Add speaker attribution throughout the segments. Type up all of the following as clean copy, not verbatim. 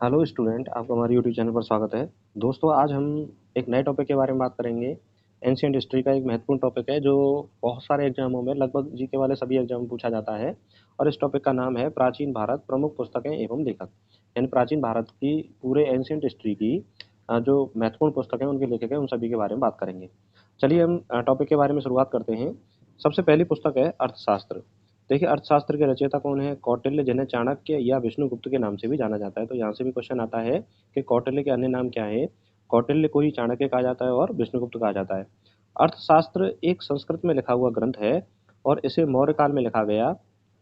Speaker 1: Hello student, आपका हमारे YouTube channel पर स्वागत है। दोस्तों, आज हम एक नए टॉपिक के बारे में बात करेंगे। एंशिएंट हिस्ट्री का एक महत्वपूर्ण टॉपिक है जो बहुत सारे एग्जामों में, लगभग जीके वाले सभी एग्जाम में पूछा जाता है। और इस टॉपिक का नाम है प्राचीन भारत, प्रमुख पुस्तकें एवं लेखक। यानी प्राचीन भारत की पूरे एंशिएंट हिस्ट्री की जो महत्वपूर्ण पुस्तक हैं, उनके लेखक हैं, उन सभी के बारे में बात करेंगे। चलिए हम टॉपिक के बारे में शुरुआत करते हैं। सबसे पहली पुस्तक है अर्थशास्त्र। देखिए, अर्थशास्त्र के रचयिता कौन है? कौटिल्य, जिन्हें चाणक्य या विष्णुगुप्त के नाम से भी जाना जाता है। तो यहाँ से भी क्वेश्चन आता है कि कौटिल्य के अन्य नाम क्या है। कौटिल्य को ही चाणक्य कहा जाता है और विष्णुगुप्त कहा जाता है। अर्थशास्त्र एक संस्कृत में लिखा हुआ ग्रंथ है और इसे मौर्य काल में लिखा गया।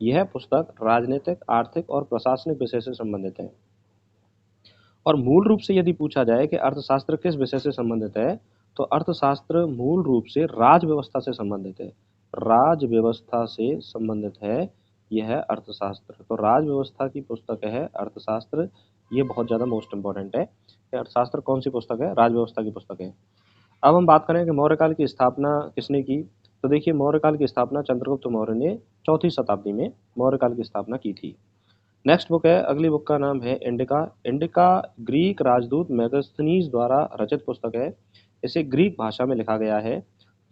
Speaker 1: यह पुस्तक राजनीतिक, आर्थिक और प्रशासनिक विषय से संबंधित है। और मूल रूप से यदि पूछा जाए कि अर्थशास्त्र किस विषय से संबंधित है, तो अर्थशास्त्र मूल रूप से राज व्यवस्था से संबंधित है। राज व्यवस्था से संबंधित है यह अर्थशास्त्र। तो राज व्यवस्था की पुस्तक है अर्थशास्त्र। ये बहुत ज़्यादा मोस्ट इंपॉर्टेंट है कि अर्थशास्त्र कौन सी पुस्तक है? राज व्यवस्था की पुस्तक है। अब हम बात करें कि मौर्य काल की स्थापना किसने की। तो देखिए, मौर्य काल की स्थापना चंद्रगुप्त मौर्य ने 4वीं शताब्दी में मौर्य काल की स्थापना की थी। नेक्स्ट बुक है, अगली बुक का नाम है इंडिका। इंडिका ग्रीक राजदूत मेगास्थनीज द्वारा रचित पुस्तक है। इसे ग्रीक भाषा में लिखा गया है।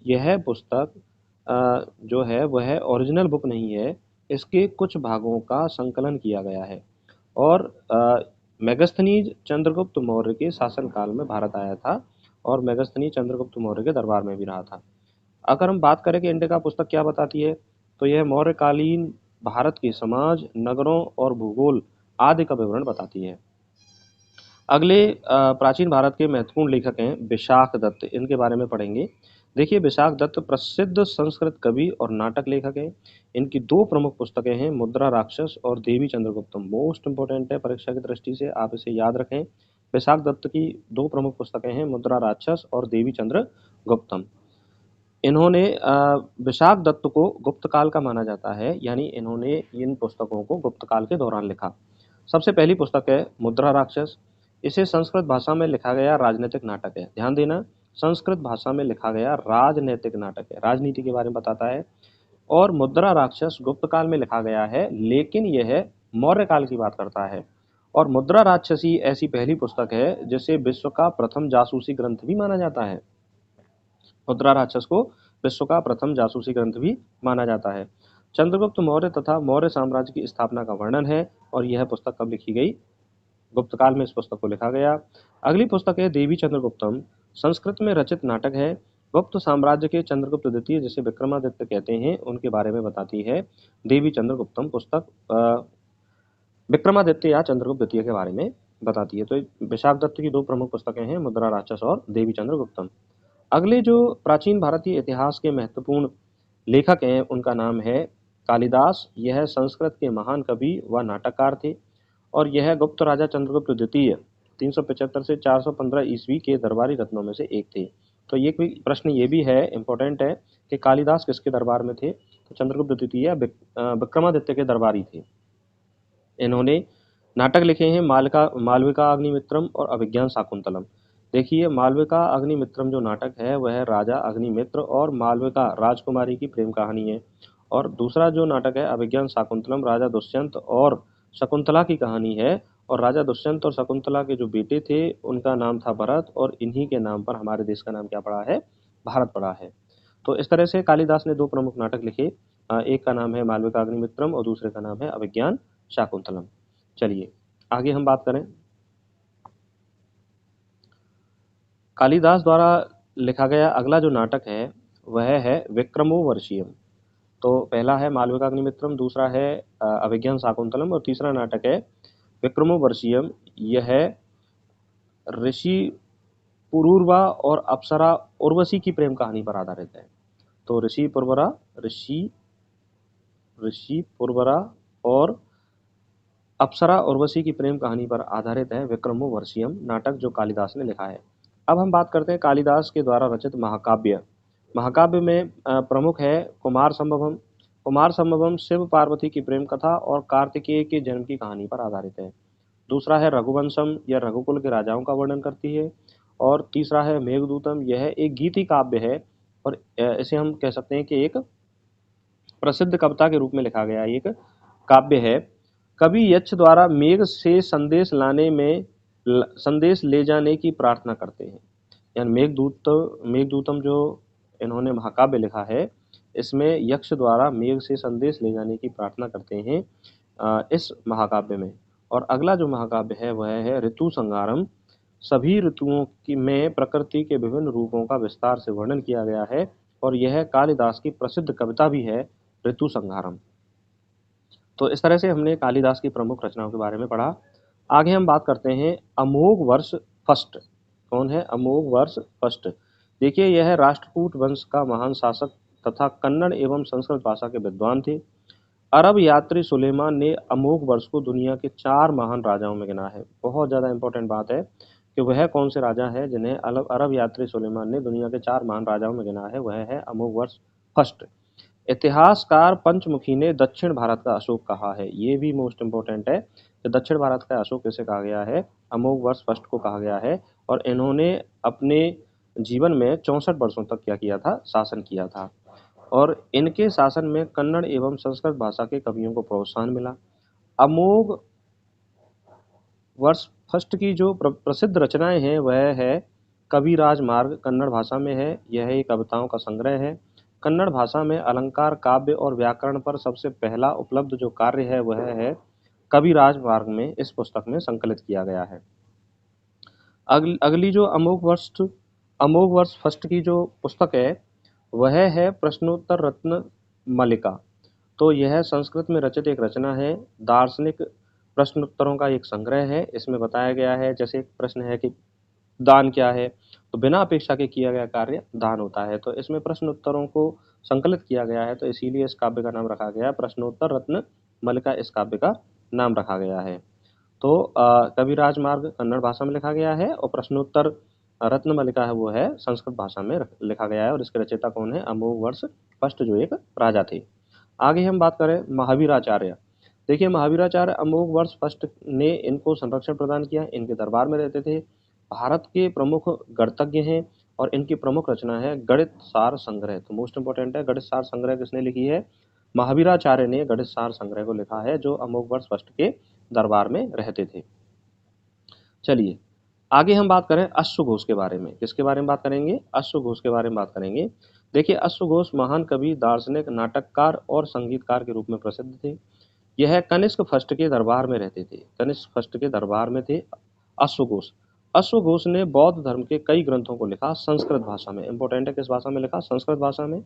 Speaker 1: यह पुस्तक जो है वह ओरिजिनल बुक नहीं है। इसके कुछ भागों का संकलन किया गया है। और मेगास्थनीज चंद्रगुप्त मौर्य के शासनकाल में भारत आया था और मेगास्थनीज चंद्रगुप्त मौर्य के दरबार में भी रहा था। अगर हम बात करें कि इंडिका पुस्तक क्या बताती है, तो यह मौर्यकालीन भारत के समाज, नगरों और भूगोल आदि का विवरण बताती है। अगले प्राचीन भारत के महत्वपूर्ण लेखक हैं विशाख दत्त। इनके बारे में पढ़ेंगे। देखिए, विशाख दत्त प्रसिद्ध संस्कृत कवि और नाटक लेखक हैं। इनकी दो प्रमुख पुस्तकें हैं, मुद्रा राक्षस और देवी चंद्रगुप्तम। मोस्ट इंपोर्टेंट है परीक्षा की दृष्टि से, आप इसे याद रखें। विशाख दत्त की दो प्रमुख पुस्तकें हैं, मुद्रा राक्षस और देवी चंद्रगुप्तम। इन्होंने विशाख दत्त को गुप्त काल का माना जाता है, यानी इन्होंने इन पुस्तकों को गुप्त काल के दौरान लिखा। सबसे पहली पुस्तक है मुद्रा राक्षस। इसे संस्कृत भाषा में लिखा गया राजनीतिक नाटक है। ध्यान देना, संस्कृत भाषा में लिखा गया राजनीतिक नाटक है, राजनीति के बारे में बताता है। और मुद्रा राक्षस गुप्त काल में लिखा गया है, लेकिन यह मौर्य काल की बात करता है। और मुद्रा राक्षसी ऐसी पहली पुस्तक है जिसे विश्व का प्रथम जासूसी ग्रंथ भी माना जाता है। मुद्रा राक्षस को विश्व का प्रथम जासूसी ग्रंथ भी माना जाता है। चंद्रगुप्त मौर्य तथा मौर्य साम्राज्य की स्थापना का वर्णन है। और यह पुस्तक कब लिखी गई? गुप्त काल में इस पुस्तक को लिखा गया। अगली पुस्तक है देवी चंद्रगुप्तम। संस्कृत में रचित नाटक है। गुप्त साम्राज्य के चंद्रगुप्त द्वितीय, जिसे विक्रमादित्य कहते हैं, उनके बारे में बताती है देवी चंद्रगुप्तम पुस्तक। विक्रमादित्य या चंद्रगुप्त द्वितीय के बारे में बताती है। तो विशाख दत्त की दो प्रमुख पुस्तकें हैं, मुद्रा राक्षस और देवी चंद्रगुप्तम। अगले जो प्राचीन भारतीय इतिहास के महत्वपूर्ण लेखक हैं, उनका नाम है कालिदास। यह संस्कृत के महान कवि व नाटककार थे। और यह गुप्त राजा चंद्रगुप्त द्वितीय 375 से 415 ईस्वी के दरबारी रत्नों में से एक थे। तो ये कोई प्रश्न ये भी है, इंपॉर्टेंट है, कि कालिदास किसके दरबार में थे? तो चंद्रगुप्त द्वितीय विक्रमादित्य के दरबारी थे। इन्होंने नाटक लिखे हैं मालका मालविका अग्निमित्रम और अभिज्ञान शाकुंतलम। देखिए, मालविका अग्निमित्रम जो नाटक है वह राजा अग्निमित्र और मालविका राजकुमारी की प्रेम कहानी है। और दूसरा जो नाटक है अभिज्ञान शाकुंतलम, राजा दुष्यंत और शकुंतला की कहानी है। और राजा दुष्यंत और शकुंतला के जो बेटे थे उनका नाम था भरत, और इन्हीं के नाम पर हमारे देश का नाम क्या पड़ा है? भारत पड़ा है। तो इस तरह से कालिदास ने दो प्रमुख नाटक लिखे। एक का नाम है मालविका अग्निमित्रम और दूसरे का नाम है अभिज्ञान शाकुंतलम। चलिए आगे हम बात करें। कालिदास द्वारा लिखा गया अगला जो नाटक है वह है विक्रमोर्वशीयम। तो पहला है मालविका अग्निमित्रम, दूसरा है अभिज्ञान शाकुंतलम और तीसरा नाटक है विक्रमोर्वशीयम। यह ऋषि पुरूरवा और अप्सरा उर्वशी की प्रेम कहानी पर आधारित है। तो ऋषि ऋषि पुरवरा और अप्सरा उर्वशी की प्रेम कहानी पर आधारित है विक्रमोर्वशीयम नाटक, जो कालिदास ने लिखा है। अब हम बात करते हैं कालिदास के द्वारा रचित महाकाव्य। महाकाव्य में प्रमुख है कुमार संभवम। कुमार संभवम शिव पार्वती की प्रेम कथा और कार्तिकेय के जन्म की कहानी पर आधारित है। दूसरा है रघुवंशम, यह रघुकुल के राजाओं का वर्णन करती है। और तीसरा है मेघदूतम, यह एक गीति काव्य है। और इसे हम कह सकते हैं कि एक प्रसिद्ध कविता के रूप में लिखा गया एक काव्य है। कवि यक्ष द्वारा मेघ से संदेश ले जाने की प्रार्थना करते हैं। यानी मेघदूतम जो इन्होंने महाकाव्य लिखा है, इसमें यक्ष द्वारा मेघ से संदेश ले जाने की प्रार्थना करते हैं इस महाकाव्य में। और अगला जो महाकाव्य है वह है ऋतु संहारम। सभी ऋतुओं की में प्रकृति के विभिन्न रूपों का विस्तार से वर्णन किया गया है और यह कालिदास की प्रसिद्ध कविता भी है, ऋतु संहारम। तो इस तरह से हमने कालिदास की प्रमुख रचनाओं के बारे में पढ़ा। आगे हम बात करते हैं अमोघ वर्ष फर्स्ट। कौन है अमोघ वर्ष फर्स्ट? देखिए, यह राष्ट्रकूट वंश का महान शासक तथा कन्नड़ एवं संस्कृत भाषा के विद्वान थे। अरब यात्री सुलेमान ने अमोघ वर्ष को दुनिया के 4 महान राजाओं में गिना है। बहुत ज़्यादा इंपॉर्टेंट बात है कि वह कौन से राजा है जिन्हें अरब यात्री सुलेमान ने दुनिया के 4 महान राजाओं में गिना है, वह है अमोघ वर्ष फर्स्ट। इतिहासकार पंचमुखी ने दक्षिण भारत का अशोक कहा है। ये भी मोस्ट इंपॉर्टेंट है कि दक्षिण भारत का अशोक किसे कहा गया है? अमोघ वर्ष फर्स्ट को कहा गया है। और इन्होंने अपने जीवन में 64 वर्षों तक क्या किया था? शासन किया था। और इनके शासन में कन्नड़ एवं संस्कृत भाषा के कवियों को प्रोत्साहन मिला। अमोघ वर्ष फर्स्ट की जो प्रसिद्ध रचनाएं हैं वह है कविराज मार्ग, कन्नड़ भाषा में है। यह एक कविताओं का संग्रह है। कन्नड़ भाषा में अलंकार, काव्य और व्याकरण पर सबसे पहला उपलब्ध जो कार्य है वह है कविराज मार्ग में इस पुस्तक में संकलित किया गया है। अगली जो अमोघ वर्ष फर्स्ट की जो पुस्तक है वह है प्रश्नोत्तर रत्न मलिका। तो यह संस्कृत में रचित एक रचना है, दार्शनिक प्रश्नोत्तरों का एक संग्रह है। इसमें बताया गया है, जैसे एक प्रश्न है कि दान क्या है, तो बिना अपेक्षा के किया गया कार्य दान होता है। तो इसमें प्रश्न उत्तरों को संकलित किया गया है, तो इसीलिए इस काव्य का नाम रखा गया है प्रश्नोत्तर रत्न मलिका। इस काव्य का नाम रखा गया है। तो कविराज मार्ग कन्नड़ भाषा में लिखा गया है और प्रश्नोत्तर रत्न मलिका है वो है संस्कृत भाषा में लिखा गया है। और इसके रचयिता कौन है? अमोघ वर्ष फर्स्ट जो एक राजा थे। आगे हम बात करें महावीराचार्य। देखिए, महावीराचार्य अमोघ वर्ष फर्स्ट ने इनको संरक्षण प्रदान किया। इनके दरबार में रहते थे। भारत के प्रमुख गणितज्ञ हैं और इनकी प्रमुख रचना है गणित सार संग्रह। तो मोस्ट इंपोर्टेंट है, गणित सार संग्रह किसने लिखी है? महावीराचार्य ने गणित सार संग्रह को लिखा है, जो अमोघ वर्ष फर्स्ट के दरबार में रहते थे। चलिए आगे हम बात करें अश्वघोष के बारे में। किसके बारे में बात करेंगे? अश्वघोष के बारे में बात करेंगे। देखिए, अश्वघोष महान कवि, दार्शनिक, नाटककार और संगीतकार के रूप में प्रसिद्ध थे। यह कनिष्क फर्स्ट के दरबार में रहते थे। कनिष्क फर्स्ट के दरबार में थे अश्वघोष। अश्वघोष ने बौद्ध धर्म के कई ग्रंथों को लिखा संस्कृत भाषा में। इंपॉर्टेंट है, किस भाषा में लिखा? संस्कृत भाषा में।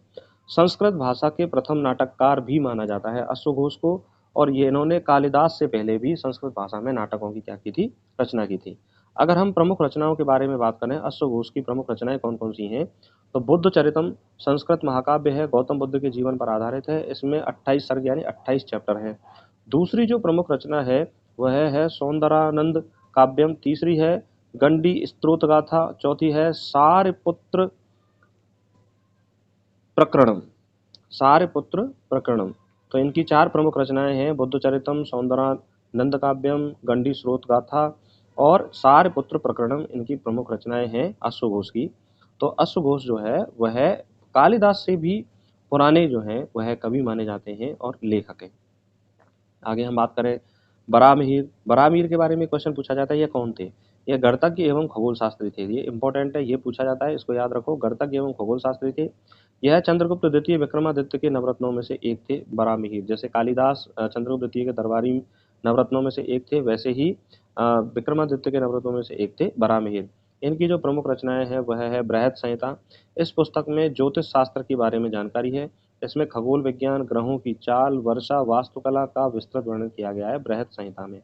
Speaker 1: संस्कृत भाषा के प्रथम नाटककार भी माना जाता है अश्वघोष को। और ये इन्होंने कालिदास से पहले भी संस्कृत भाषा में नाटकों की क्या की थी? रचना की थी। अगर हम प्रमुख रचनाओं के बारे में बात करें, अश्वघोष की प्रमुख रचनाएं कौन कौन सी हैं? तो बुद्ध चरितम संस्कृत महाकाव्य है, गौतम बुद्ध के जीवन पर आधारित है। इसमें 28 सर्ग यानी 28 चैप्टर हैं। दूसरी जो प्रमुख रचना है वह है सौंदरानंद काव्यम। तीसरी है गंडी स्तोत्र गाथा। चौथी है सारपुत्र प्रकरणम। सारपुत्र प्रकरणम। तो इनकी 4 प्रमुख रचनाएं हैं, बुद्ध चरितम, सौंदरानंद काव्यम, गंडी स्रोत गाथा और सारपुत्र प्रकरणम। इनकी प्रमुख रचनाएं हैं अश्वघोष की। तो अश्वघोष जो है वह कालिदास से भी पुराने जो हैं वह कवि माने जाते हैं और लेखक हैं। आगे हम बात करें बराहमिहिर। बराहमिहिर के बारे में क्वेश्चन पूछा जाता है, ये कौन थे? ये गणितज्ञ एवं खगोल शास्त्री थे। ये इंपॉर्टेंट है, ये पूछा जाता है, इसको याद रखो। गणितज्ञ एवं खगोल शास्त्री थे। यह चंद्रगुप्त द्वितीय विक्रमादित्य के नवरत्नों में से एक थे बराहमिहिर। जैसे कालिदास चंद्रगुप्त द्वितीय के दरबारी नवरत्नों में से एक थे, वैसे ही विक्रमादित्य के नवरत्नों में से एक थे बराहमिहिर। इनकी जो प्रमुख रचनाएं हैं वह है बृहद संहिता। इस पुस्तक में ज्योतिष शास्त्र के बारे में जानकारी है। इसमें खगोल विज्ञान, ग्रहों की चाल, वर्षा, वास्तुकला का विस्तृत वर्णन किया गया है बृहद संहिता में।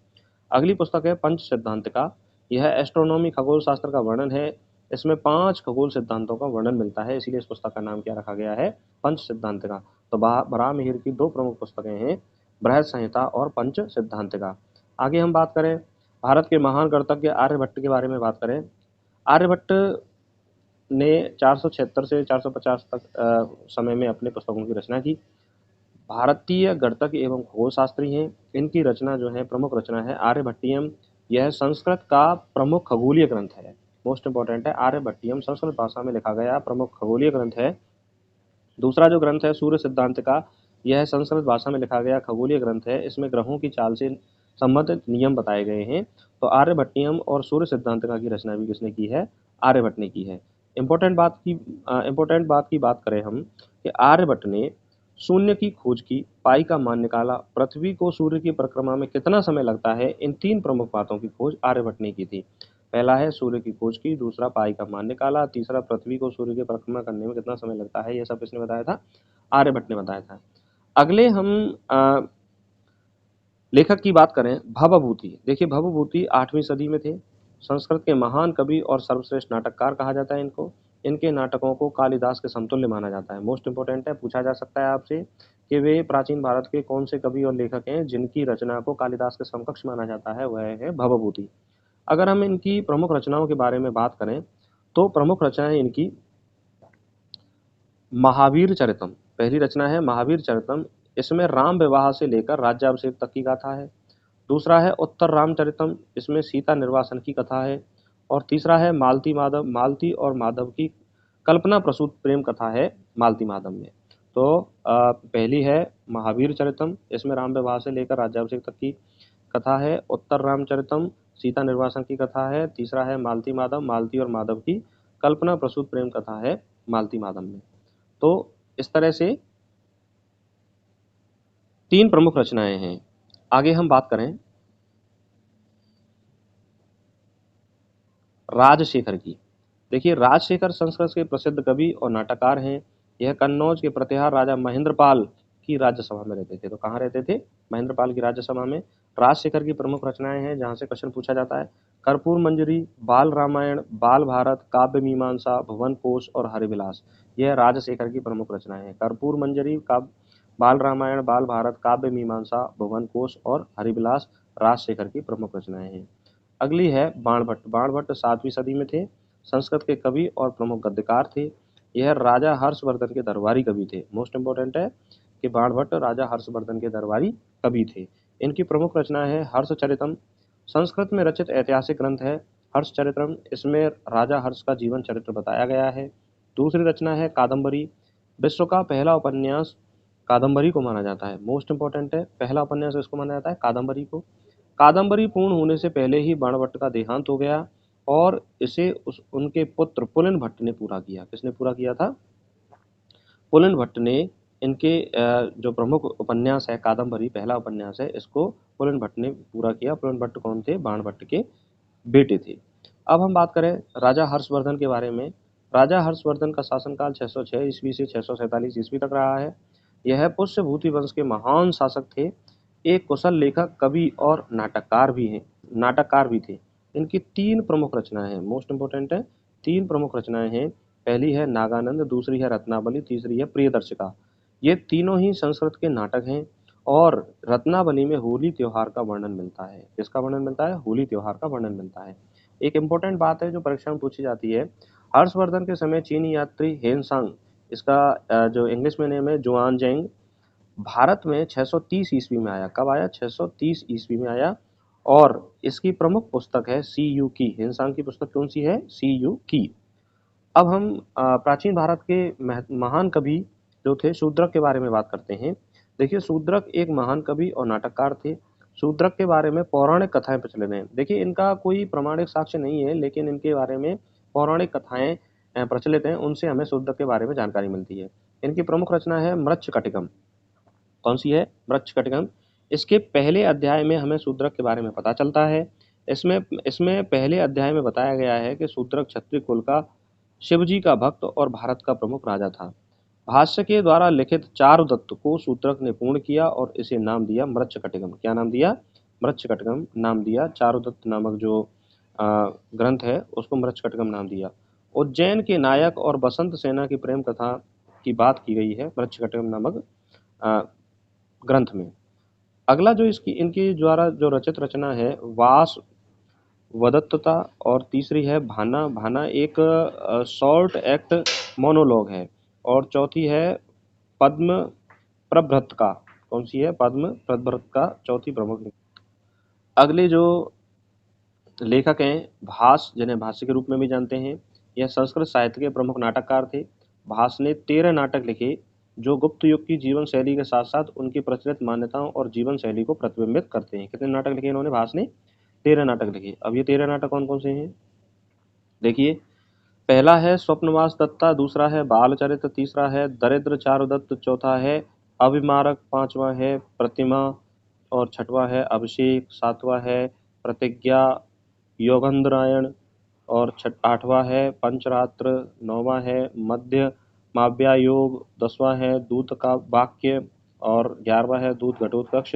Speaker 1: अगली पुस्तक है पंच सिद्धांतिका। यह एस्ट्रोनॉमी खगोल शास्त्र का वर्णन है। इसमें 5 खगोल सिद्धांतों का वर्णन मिलता है, इसीलिए इस पुस्तक का नाम क्या रखा गया है? पंच सिद्धांतिका। तो बराहमिहिर की 2 प्रमुख पुस्तकें हैं, बृहद संहिता और पंच सिद्धांतिका। आगे हम बात करें भारत के महान गणितज्ञ आर्यभट्ट के बारे में बात करें। आर्यभट्ट ने 476 से 450 तक समय में अपने पुस्तकों की रचना की। भारतीय गणितज्ञ एवं खगोल शास्त्री हैं। इनकी रचना जो है प्रमुख रचना है आर्यभट्टियम। यह संस्कृत का प्रमुख खगोलीय ग्रंथ है। मोस्ट इंपॉर्टेंट है, आर्यभट्टियम संस्कृत भाषा में लिखा गया प्रमुख खगोलीय ग्रंथ है। दूसरा जो ग्रंथ है सूर्य सिद्धांतिका। यह संस्कृत भाषा में लिखा गया खगोलीय ग्रंथ है। इसमें ग्रहों की चाल से संबंधित नियम बताए गए हैं। तो आर्यभट्ट नियम और सूर्य सिद्धांतिका की रचना भी किसने की है? आर्यभट्ट ने की है। इम्पोर्टेंट बात की बात करें हम कि आर्यभट्ट ने शून्य की खोज की, पाई का मान निकाला, पृथ्वी को सूर्य की परिक्रमा में कितना समय लगता है, इन तीन प्रमुख बातों की खोज आर्यभट्ट ने की थी। पहला है सूर्य की खोज की, दूसरा पाई का मान निकाला, तीसरा पृथ्वी को सूर्य की परिक्रमा करने में कितना समय लगता है, यह सब किसने बताया था? आर्यभट्ट ने बताया था। अगले हम लेखक की बात करें, भवभूति। देखिए भवभूति 8वीं सदी में थे। संस्कृत के महान कवि और सर्वश्रेष्ठ नाटककार कहा जाता है इनको। इनके नाटकों को कालिदास के समतुल्य माना जाता है। मोस्ट इंपोर्टेंट है, पूछा जा सकता है आपसे कि वे प्राचीन भारत के कौन से कवि और लेखक हैं जिनकी रचना को कालिदास के समकक्ष माना जाता है, वह है भवभूति। अगर हम इनकी प्रमुख रचनाओं के बारे में बात करें तो प्रमुख रचनाएं इनकी महावीर चरितम, पहली रचना है महावीर चरितम। इसमें राम विवाह से लेकर राज्याभिषेक तक की गाथा है। दूसरा है उत्तर रामचरितम, इसमें सीता निर्वासन की कथा है। और तीसरा है मालती और माधव की कल्पना प्रसूत प्रेम कथा है मालती माधव में। तो पहली है महावीर चरितम, इसमें राम विवाह से लेकर राज्याभिषेक तक की कथा है। उत्तर रामचरितम सीता निर्वासन की कथा है। तीसरा है मालती और माधव की कल्पना प्रसूत प्रेम कथा है मालती माधव में। तो इस तरह से तीन प्रमुख रचनाएं हैं। आगे हम बात करें राजशेखर की। देखिए राजशेखर संस्कृत के प्रसिद्ध कवि और नाटककार हैं। यह कन्नौज के प्रतिहार राजा महेंद्रपाल की राज्यसभा में रहते थे। तो कहाँ रहते थे? महेंद्रपाल की राज्यसभा में। राजशेखर की प्रमुख रचनाएं हैं जहां से क्वेश्चन पूछा जाता है, कर्पूर मंजरी, बाल रामायण, बाल भारत, काव्य मीमांसा, भुवन कोश और हरिविलास। यह राजशेखर की प्रमुख रचनाएं हैं। कर्पूर मंजरी, बाल रामायण, बाल भारत, काव्य मीमांसा, भुवन कोश और हरिविलास राजशेखर की प्रमुख रचनाएं हैं। अगली है बाणभट्ट। बाणभट्ट 7वीं सदी में थे। संस्कृत के कवि और प्रमुख गद्यकार थे। यह राजा हर्षवर्धन के दरबारी कवि थे। मोस्ट इंपोर्टेंट है कि बाणभट्ट राजा हर्षवर्धन के दरबारी कवि थे। इनकी प्रमुख रचना है हर्षचरितम। संस्कृत में रचित ऐतिहासिक ग्रंथ है हर्षचरितम। इसमें राजा हर्ष का जीवन चरित्र बताया गया है। दूसरी रचना है कादम्बरी। विश्व का पहला उपन्यास कादम्बरी को माना जाता है। मोस्ट इंपोर्टेंट है, पहला उपन्यास इसको माना जाता है कादम्बरी को। कादम्बरी पूर्ण होने से पहले ही बाणभट्ट का देहांत हो गया और इसे उनके पुत्र पुलिन भट्ट ने पूरा किया। किसने पूरा किया था? पुलिन भट्ट ने। इनके जो प्रमुख उपन्यास है कादम्बरी, पहला उपन्यास है, इसको पुलिन भट्ट ने पूरा किया। पुलिन भट्ट कौन थे? बाणभट्ट के बेटे थे। अब हम बात करें राजा हर्षवर्धन के बारे में। राजा हर्षवर्धन का शासनकाल 606 ईस्वी से 647 ईस्वी तक रहा है। यह पुष्यभूति वंश के महान शासक थे। एक कुशल लेखक, कवि और नाटककार भी थे। इनकी तीन प्रमुख रचनाएं हैं। मोस्ट इंपोर्टेंट है, तीन प्रमुख रचनाएं हैं। पहली है नागानंद, दूसरी है रत्नावली, तीसरी है प्रियदर्शिका। ये तीनों ही संस्कृत के नाटक हैं। और रत्नावली में होली त्योहार का वर्णन मिलता है। किसका वर्णन मिलता है? होली त्योहार का वर्णन मिलता है। एक इंपॉर्टेंट बात है जो परीक्षा में पूछी जाती है, हर्षवर्धन के समय चीनी यात्री हेनसांग, इसका जो इंग्लिश में नेम है जुआनजेंग, भारत में 630 ईस्वी में आया। कब आया? 630 ईस्वी में आया। और इसकी प्रमुख पुस्तक है सी यू की। हिंसांग की पुस्तक कौन सी है? सी यू की। अब हम प्राचीन भारत के महान कवि जो थे शूद्रक के बारे में बात करते हैं। देखिए शूद्रक एक महान कवि और नाटककार थे। शूद्रक के बारे में पौराणिक कथाएं प्रचलित हैं। देखिए इनका कोई प्रमाणिक साक्ष्य नहीं है, लेकिन इनके बारे में पौराणिक कथाएं प्रचलित हैं, उनसे हमें शूद्रक के बारे में जानकारी मिलती है। इनकी प्रमुख रचना है मृच्छकटिकम। कौन सी है? मृच्छकटिकम। इसके पहले अध्याय में हमें शूद्रक के बारे में पता चलता है। इसमें इसमें पहले अध्याय में बताया गया है कि शूद्रक क्षत्रिय कुल का, शिवजी का भक्त और भारत का प्रमुख राजा था। भाष्य के द्वारा लिखित चारुदत्त को शूद्रक ने पूर्ण किया और इसे नाम दिया मृच्छकटिकम। क्या नाम दिया? मृच्छकटिकम नाम दिया। चारुदत्त नामक जो ग्रंथ है उसको मृच्छकटिकम नाम दिया। उज्जैन के नायक और बसंत सेना की प्रेम कथा की बात की गई है मृच्छकटिकम नामक ग्रंथ में। अगला जो इसकी इनके द्वारा जो रचित रचना है वास वदत्तता, और तीसरी है भाना। भाना एक शॉर्ट एक्ट मोनोलॉग है। और चौथी है पद्म प्रभृत का। कौन सी है? पद्म प्रभृत का चौथी प्रमुख। अगले जो लेखक हैं भास, जिन्हें भाष्य के रूप में भी जानते हैं, यह संस्कृत साहित्य के प्रमुख नाटककार थे। भास ने 13 नाटक लिखे। जो गुप्त युग की जीवन शैली के साथ साथ उनकी प्रचलित मान्यताओं और जीवन शैली को प्रतिबिंबित करते हैं। कितने नाटक लिखे इन्होंने? भास ने 13 नाटक लिखे। अब ये 13 नाटक कौन कौन से हैं देखिए। पहला है स्वप्नवास दत्ता, दूसरा है बालचरित, तीसरा है दरिद्र चारुदत्त, चौथा है अभिमारक, पांचवा है प्रतिमा, और छठवां है अभिषेक, सातवां है प्रतिज्ञा योगंधरायण, और आठवां है पंचरात्र, नौवां है मध्य माव्या योग, 10वां है दूत का वाक्य, और 11वां है दूत घटोत्कच,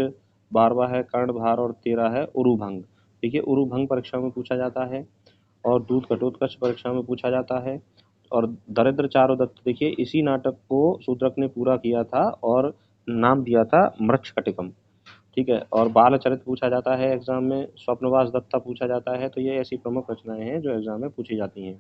Speaker 1: 12वां है कर्णधार, और 13 है उरुभंग। देखिए उरुभंग परीक्षा में पूछा जाता है, और दूत घटोत्कच परीक्षा में पूछा जाता है, और दरिद्र चारुदत्त देखिए इसी नाटक को शूद्रक ने पूरा किया था और नाम दिया था मृच्छकटिकम। ठीक है, और बालचरित पूछा जाता है एग्जाम में, स्वप्नवास दत्ता पूछा जाता है। तो ये ऐसी प्रमुख रचनाएं हैं जो एग्जाम में पूछी जाती हैं।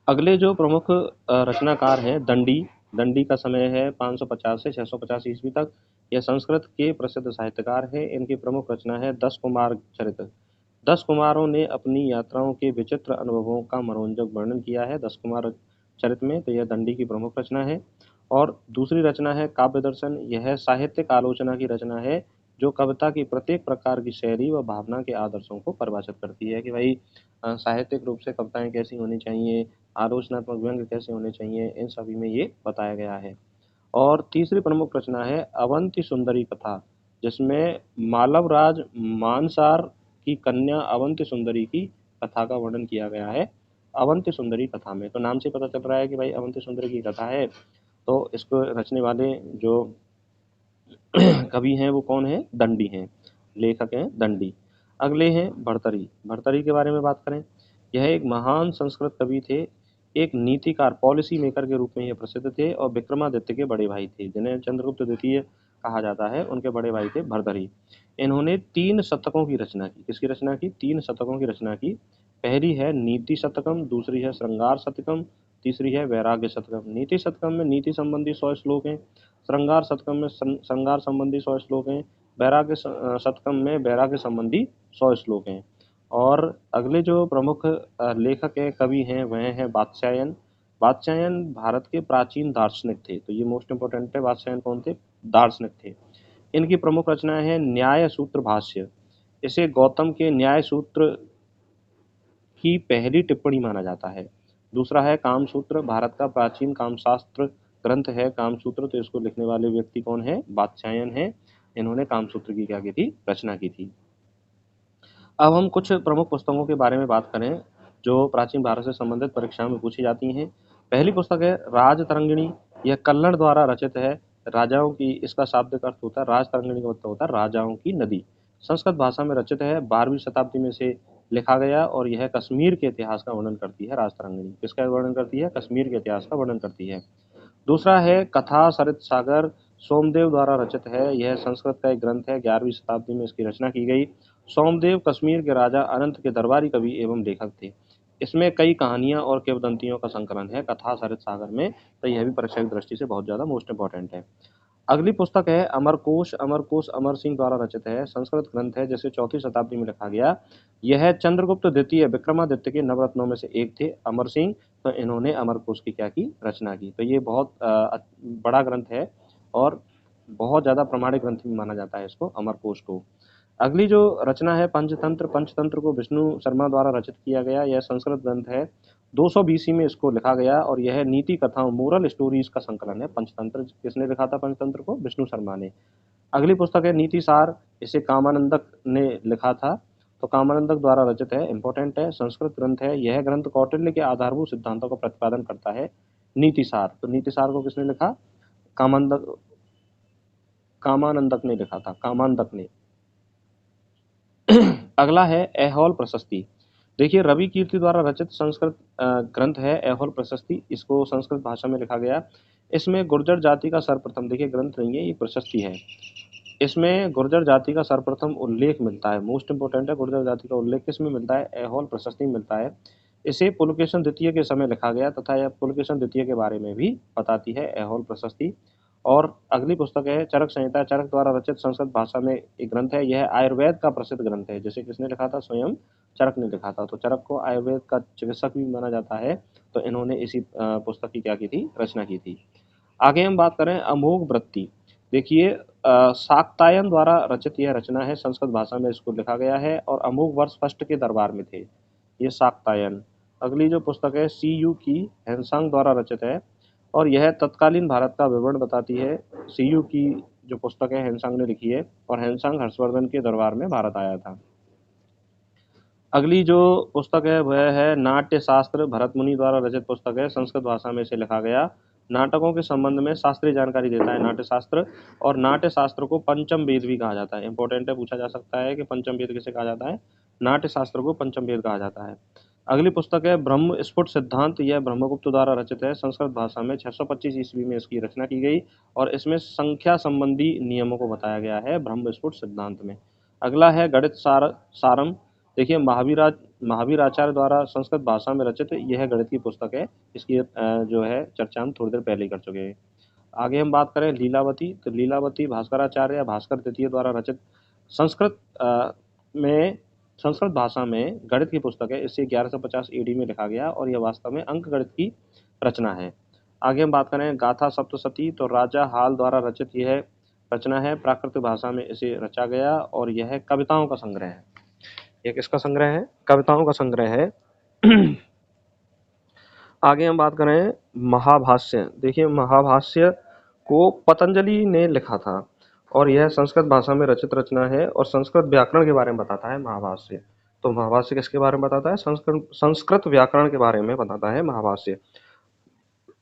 Speaker 1: अगले जो प्रमुख रचनाकार हैं दंडी। दंडी का समय है 550 से 650 ईस्वी तक। यह संस्कृत के प्रसिद्ध साहित्यकार हैं। इनकी प्रमुख रचना है 10 कुमार चरित। 10 कुमारों ने अपनी यात्राओं के विचित्र अनुभवों का मनोरंजक वर्णन किया है 10 कुमार चरित में। तो यह दंडी की प्रमुख रचना है। और दूसरी रचना है काव्य दर्शन। यह साहित्यिक आलोचना की रचना है जो कविता की प्रत्येक प्रकार की शैली व भावना के आदर्शों को परिभाषित करती है कि भाई साहित्यिक रूप से कविताएं कैसी होनी चाहिए, आलोचनात्मक व्यंग्य कैसे होने चाहिए, इन सभी में ये बताया गया है। और तीसरी प्रमुख रचना है अवंती सुंदरी कथा, जिसमें मालवराज मानसार की कन्या अवंती सुंदरी की कथा का वर्णन किया गया है अवंती सुंदरी कथा में। तो नाम से पता चल रहा है कि भाई अवंती सुंदरी की कथा है। तो इसको रचने वाले जो कवि हैं वो कौन है? दंडी हैं, लेखक हैं दंडी। अगले हैं भर्तरी। भर्तरी के बारे में बात करें, यह एक महान संस्कृत कवि थे। एक नीतिकार, पॉलिसी मेकर के रूप में ये प्रसिद्ध थे, और विक्रमादित्य के बड़े भाई थे, जिन्हें चंद्रगुप्त द्वितीय कहा जाता है। उनके बड़े भाई थे भर्तरी। इन्होंने 3 शतकों की रचना की। किसकी रचना की? 3 शतकों की रचना की। पहली है नीति शतकम, दूसरी है श्रृंगार शतकम, तीसरी है वैराग्य शतकम। नीति शतकम में नीति संबंधी 100 श्लोक हैं, श्रृंगार शतकम में श्रृंगार संबंधी 100 श्लोक हैं, वैराग्य शतकम में वैराग्य संबंधी 100 श्लोक हैं। और अगले जो प्रमुख लेखक है, कवि हैं, वह हैं वात्स्यायन। वात्स्यायन भारत के प्राचीन दार्शनिक थे। तो ये मोस्ट इंपोर्टेंट है, वात्स्यायन कौन थे? दार्शनिक थे। इनकी प्रमुख रचनाएं हैं न्याय सूत्र भाष्य। इसे गौतम के न्याय सूत्र की पहली टिप्पणी माना जाता है। दूसरा है कामसूत्र, भारत का प्राचीन कामशास्त्र ग्रंथ है कामसूत्र। तो इसको लिखने वाले व्यक्ति कौन है? वात्स्यायन है। इन्होंने कामसूत्र की क्या की थी? रचना की थी। अब हम कुछ प्रमुख पुस्तकों के बारे में बात करें जो प्राचीन भारत से संबंधित परीक्षाओं में पूछी जाती हैं। पहली पुस्तक है राजतरंगिणी। यह कल्लड़ द्वारा रचित है। राजाओं की, इसका शाब्दिक अर्थ होता है, राजतरंगिणी का मतलब होता है राजाओं की नदी। संस्कृत भाषा में रचित है, 12वीं शताब्दी में से लिखा गया, और यह कश्मीर के इतिहास का वर्णन करती है। राजतरंगिणी किसका वर्णन करती है? कश्मीर के इतिहास का वर्णन करती है। दूसरा है कथा सरित सागर, सोमदेव द्वारा रचित है। यह संस्कृत का एक ग्रंथ है, 11वीं शताब्दी में इसकी रचना की गई। सोमदेव कश्मीर के राजा अनंत के दरबारी कवि एवं लेखक थे। इसमें कई कहानियां और किंवदंतियों का संकलन है कथा सरित सागर में। तो यह भी परीक्षा की दृष्टि से बहुत ज्यादा मोस्ट इंपॉर्टेंट है। अगली पुस्तक है अमरकोश। अमरकोश अमर सिंह द्वारा रचित है, संस्कृत ग्रंथ है जिसे 4वीं शताब्दी में लिखा गया। यह चंद्रगुप्त द्वितीय विक्रमादित्य के नवरत्नों में से एक थे, अमर सिंह। तो इन्होंने अमरकोश की क्या की? रचना की। तो ये बहुत बड़ा ग्रंथ है, और बहुत ज्यादा प्रमाणिक ग्रंथ भी माना जाता है इसको, अमरकोश को। अगली जो रचना है पंचतंत्र। पंचतंत्र को विष्णु शर्मा द्वारा रचित किया गया। यह संस्कृत ग्रंथ है, 200 बीसी में इसको लिखा गया, और यह नीति कथाओं, मोरल स्टोरीज का संकलन है। पंचतंत्र किसने लिखा था? पंचतंत्र को विष्णु शर्मा ने। अगली पुस्तक है नीति सार। इसे कामानंदक ने लिखा था। तो कामानंदक द्वारा रचित है, इंपॉर्टेंट है, संस्कृत ग्रंथ है। यह ग्रंथ कौटिल्य के आधारभूत सिद्धांतों का प्रतिपादन करता है। नीति सार, तो नीति सार को किसने लिखा? कामानंदक कामानंदक ने लिखा था, कामानंदक ने। अगला है ऐहोल प्रशस्ति। देखिए रवि कीर्ति द्वारा रचित संस्कृत ग्रंथ है ऐहोल प्रशस्ति। इसको संस्कृत भाषा में लिखा गया। इसमें गुर्जर जाति का सर्वप्रथम, देखिए ग्रंथ नहीं है, ये प्रशस्ति है। इसमें गुर्जर जाति का सर्वप्रथम उल्लेख मिलता है। मोस्ट इंपोर्टेंट है, गुर्जर जाति का उल्लेख किस में मिलता है? ऐहोल प्रशस्ति में मिलता है। इसे पुलकेशन द्वितीय के समय लिखा गया, तथा यह पुलकेशन द्वितीय के बारे में भी बताती है, ऐहोल प्रशस्ति। और अगली पुस्तक है चरक संहिता। चरक द्वारा रचित संस्कृत भाषा में एक ग्रंथ है। यह आयुर्वेद का प्रसिद्ध ग्रंथ है, जिसे किसने लिखा था? स्वयं चरक ने लिखा था। तो चरक को आयुर्वेद का चिकित्सक भी माना जाता है। तो इन्होंने इसी पुस्तक की क्या की थी? रचना की थी। आगे हम बात करें अमोघ वृत्ति। देखिए शाक्तायन द्वारा रचित यह रचना है, संस्कृत भाषा में इसको लिखा गया है और अमोघ वर्ष फर्स्ट के दरबार में थे, ये शाक्तायन। अगली जो पुस्तक है सी यू की हैंसांग द्वारा रचित है और यह तत्कालीन भारत का विवरण बताती है। सी यू की जो पुस्तक है हैंसांग ने लिखी है और हैंसांग हर्षवर्धन के दरबार में भारत आया था। अगली जो पुस्तक है वह है नाट्य शास्त्र, भरत मुनि द्वारा रचित पुस्तक है, संस्कृत भाषा में इसे लिखा गया। नाटकों के संबंध में शास्त्रीय जानकारी देता है नाट्य शास्त्र, और नाट्य शास्त्र को पंचम वेद भी कहा जाता है। इंपॉर्टेंट है, पूछा जा सकता है कि पंचम वेद किसे कहा जाता है। नाट्य शास्त्र को पंचम वेद कहा जाता है। अगली पुस्तक है ब्रह्म स्फुट सिद्धांत, यह ब्रह्मगुप्त द्वारा रचित है, संस्कृत भाषा में 625 ईस्वी में इसकी रचना की गई और इसमें संख्या संबंधी नियमों को बताया गया है ब्रह्म स्फुट सिद्धांत में। अगला है गणित सारम। देखिए महावीर आचार्य द्वारा संस्कृत भाषा में रचित यह गणित की पुस्तक है, इसकी जो है चर्चा हम थोड़ी देर पहले ही कर चुके हैं। आगे हम बात करें लीलावती, तो लीलावती भास्कराचार्य या भास्कर द्वितीय द्वारा रचित संस्कृत में संस्कृत भाषा में गणित की पुस्तक है, इसे 1150 एडी में लिखा गया और यह वास्तव में अंक गणित की रचना है। आगे हम बात करें गाथा सप्तशती, तो राजा हाल द्वारा रचित यह रचना है, प्राकृत भाषा में इसे रचा गया और यह कविताओं का संग्रह है। ये किसका संग्रह है? कविताओं का संग्रह है। आगे हम बात करें महाभाष्य। देखिए महाभाष्य को पतंजलि ने लिखा था और यह संस्कृत भाषा में रचित रचना है और संस्कृत व्याकरण के बारे में बताता है महाभाष्य। तो महाभाष्य किसके बारे में बताता है? संस्कृत व्याकरण के बारे में बताता है महाभाष्य।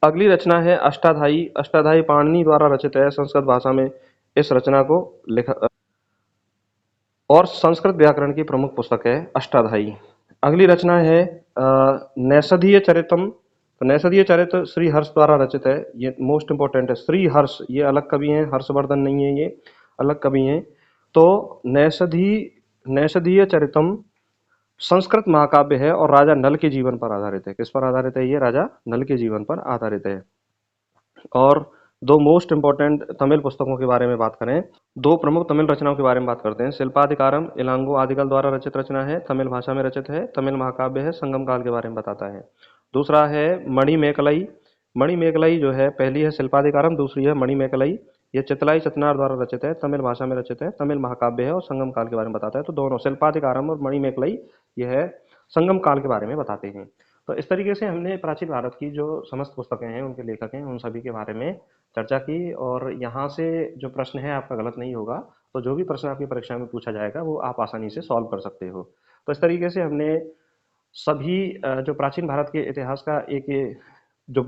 Speaker 1: अगली रचना है अष्टाध्यायी। अष्टाध्यायी पाणिनि द्वारा रचित है, संस्कृत भाषा में इस रचना को लिखा और संस्कृत व्याकरण की प्रमुख पुस्तक है अष्टाध्यायी। अगली रचना है नैषधीय चरितम। तो नैषधीय चरित श्री हर्ष द्वारा रचित है, ये मोस्ट इंपॉर्टेंट है। श्री हर्ष ये अलग कवि हैं, हर्षवर्धन नहीं है, ये अलग कवि हैं। तो नैषधीय चरितम संस्कृत महाकाव्य है और राजा नल के जीवन पर आधारित है। किस पर आधारित है? ये राजा नल के जीवन पर आधारित है। और दो मोस्ट इंपॉर्टेंट तमिल पुस्तकों के बारे में बात करें, दो प्रमुख तमिल रचनाओं के बारे में बात करते हैं। शिल्पाधिकारम इलांगो आदिगल द्वारा रचित रचना है, तमिल भाषा में रचित है, तमिल महाकाव्य है, संगम काल के बारे में बताता है। दूसरा है मणिमेकलई। मणिमेकलई जो है, पहली है शिल्पाधिकारम, दूसरी है मणिमेकलई। ये चितलाई चतनार द्वारा रचित है, तमिल भाषा में रचित है, तमिल महाकाव्य है और संगम काल के बारे में बताता है। तो दोनों शिल्पाधिकारम और मणिमेकलई यह है संगम काल के बारे में बताते हैं। तो इस तरीके से हमने प्राचीन भारत की जो समस्त पुस्तकें हैं, उनके लेखक हैं, उन सभी के बारे में चर्चा की और यहाँ से जो प्रश्न है आपका गलत नहीं होगा। तो जो भी प्रश्न आपकी परीक्षा में पूछा जाएगा वो आप आसानी से सॉल्व कर सकते हो। तो इस तरीके से हमने सभी जो प्राचीन भारत के इतिहास का एक जो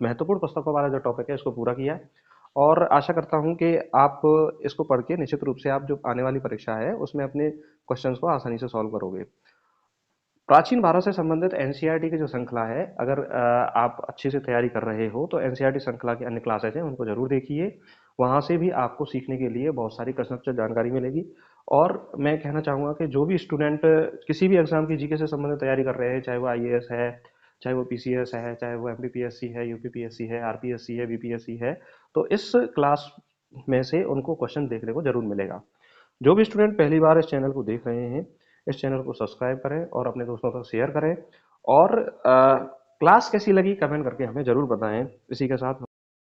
Speaker 1: महत्वपूर्ण पुस्तकों वाला जो टॉपिक है इसको पूरा किया और आशा करता हूँ कि आप इसको पढ़ के निश्चित रूप से आप जो आने वाली परीक्षा है उसमें अपने क्वेश्चंस को आसानी से सॉल्व करोगे। प्राचीन भारत से संबंधित एनसीईआरटी की जो श्रृंखला है, अगर आप अच्छे से तैयारी कर रहे हो तो एनसीईआरटी श्रृंखला की अन्य क्लासेज हैं उनको जरूर देखिए। वहाँ से भी आपको सीखने के लिए बहुत सारी कंसेप्ट जानकारी मिलेगी। और मैं कहना चाहूँगा कि जो भी स्टूडेंट किसी भी एग्जाम की जीके से संबंधित तैयारी कर रहे हैं, चाहे वो आईएएस है, चाहे वो पीसीएस है, चाहे वो एमपीपीएससी है, यूपीपीएससी है, आरपीएससी है, बीपीएससी है, तो इस क्लास में से उनको क्वेश्चन देखने को जरूर मिलेगा। जो भी स्टूडेंट पहली बार इस चैनल को देख रहे हैं, इस चैनल को सब्सक्राइब करें और अपने दोस्तों तक शेयर करें और क्लास कैसी लगी कमेंट करके हमें ज़रूर बताएं। इसी के साथ